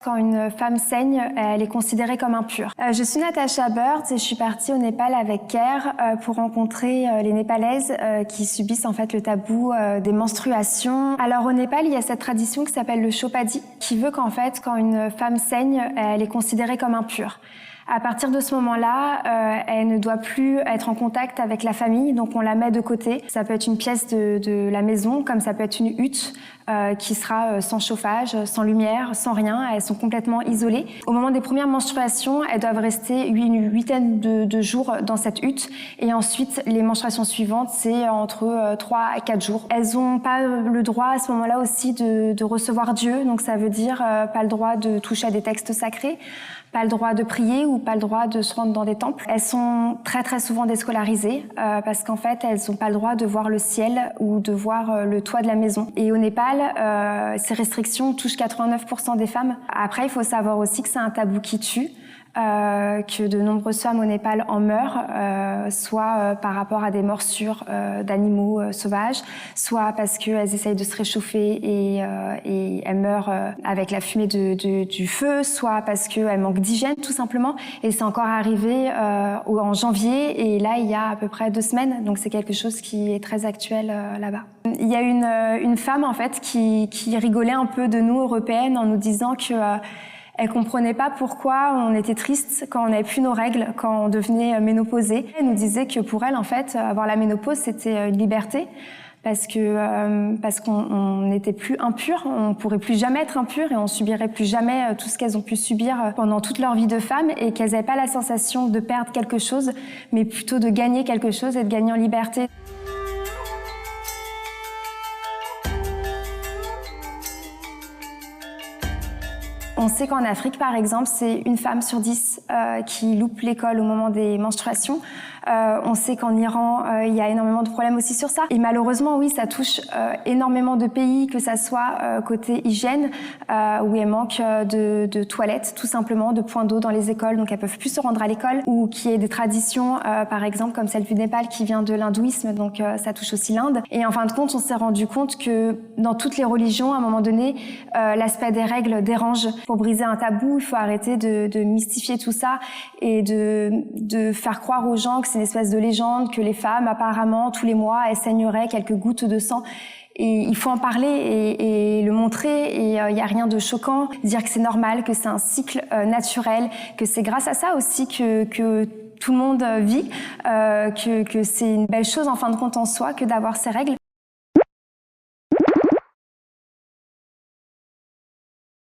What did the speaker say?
Quand une femme saigne, elle est considérée comme impure. Je suis Natasha Bird et je suis partie au Népal avec Care pour rencontrer les Népalaises qui subissent en fait le tabou des menstruations. Alors au Népal, il y a cette tradition qui s'appelle le Chopadi, qui veut qu'en fait, quand une femme saigne, elle est considérée comme impure. À partir de ce moment-là, elle ne doit plus être en contact avec la famille, donc on la met de côté. Ça peut être une pièce de la maison, comme ça peut être une hutte qui sera sans chauffage, sans lumière, sans rien. Elles sont complètement isolées. Au moment des premières menstruations, elles doivent rester une huitaine de jours dans cette hutte. Et ensuite, les menstruations suivantes, c'est entre 3 à 4 jours. Elles n'ont pas le droit à ce moment-là aussi de recevoir Dieu. Donc ça veut dire pas le droit de toucher à des textes sacrés, pas le droit de prier ou pas le droit de se rendre dans des temples. Elles sont très souvent déscolarisées parce qu'en fait, elles n'ont pas le droit de voir le ciel ou de voir le toit de la maison. Et au Népal, ces restrictions touchent 89% des femmes. Après, il faut savoir aussi que c'est un tabou qui tue. Que de nombreuses femmes au Népal en meurent, soit par rapport à des morsures d'animaux sauvages, soit parce qu'elles essayent de se réchauffer et elles meurent avec la fumée du feu, soit parce qu'elles manquent d'hygiène tout simplement. Et c'est encore arrivé en janvier et là il y a à peu près 2 semaines, donc c'est quelque chose qui est très actuel là-bas. Il y a une femme en fait qui rigolait un peu de nous Européennes en nous disant que elle comprenait pas pourquoi on était triste quand on n'avait plus nos règles, quand on devenait ménopausée. Elle nous disait que pour elle, en fait, avoir la ménopause, c'était une liberté parce qu'on n'était plus impur, on pourrait plus jamais être impur et on subirait plus jamais tout ce qu'elles ont pu subir pendant toute leur vie de femme et qu'elles n'avaient pas la sensation de perdre quelque chose, mais plutôt de gagner quelque chose et de gagner en liberté. On sait qu'en Afrique, par exemple, c'est une femme sur 10 qui loupe l'école au moment des menstruations. On sait qu'en Iran, il y a énormément de problèmes aussi sur ça. Et malheureusement, oui, ça touche énormément de pays, que ça soit côté hygiène, où il manque de toilettes, tout simplement, de points d'eau dans les écoles, donc elles peuvent plus se rendre à l'école, ou qu'il y ait des traditions, par exemple, comme celle du Népal, qui vient de l'hindouisme, donc ça touche aussi l'Inde. Et en fin de compte, on s'est rendu compte que dans toutes les religions, à un moment donné, l'aspect des règles dérange. Pour briser un tabou, il faut arrêter de mystifier tout ça et de faire croire aux gens que c'est une espèce de légende, que les femmes, apparemment, tous les mois, elles saigneraient quelques gouttes de sang. Et il faut en parler et le montrer, et il n'y a rien de choquant. Dire que c'est normal, que c'est un cycle naturel, que c'est grâce à ça aussi que tout le monde vit, que c'est une belle chose en fin de compte en soi que d'avoir ces règles.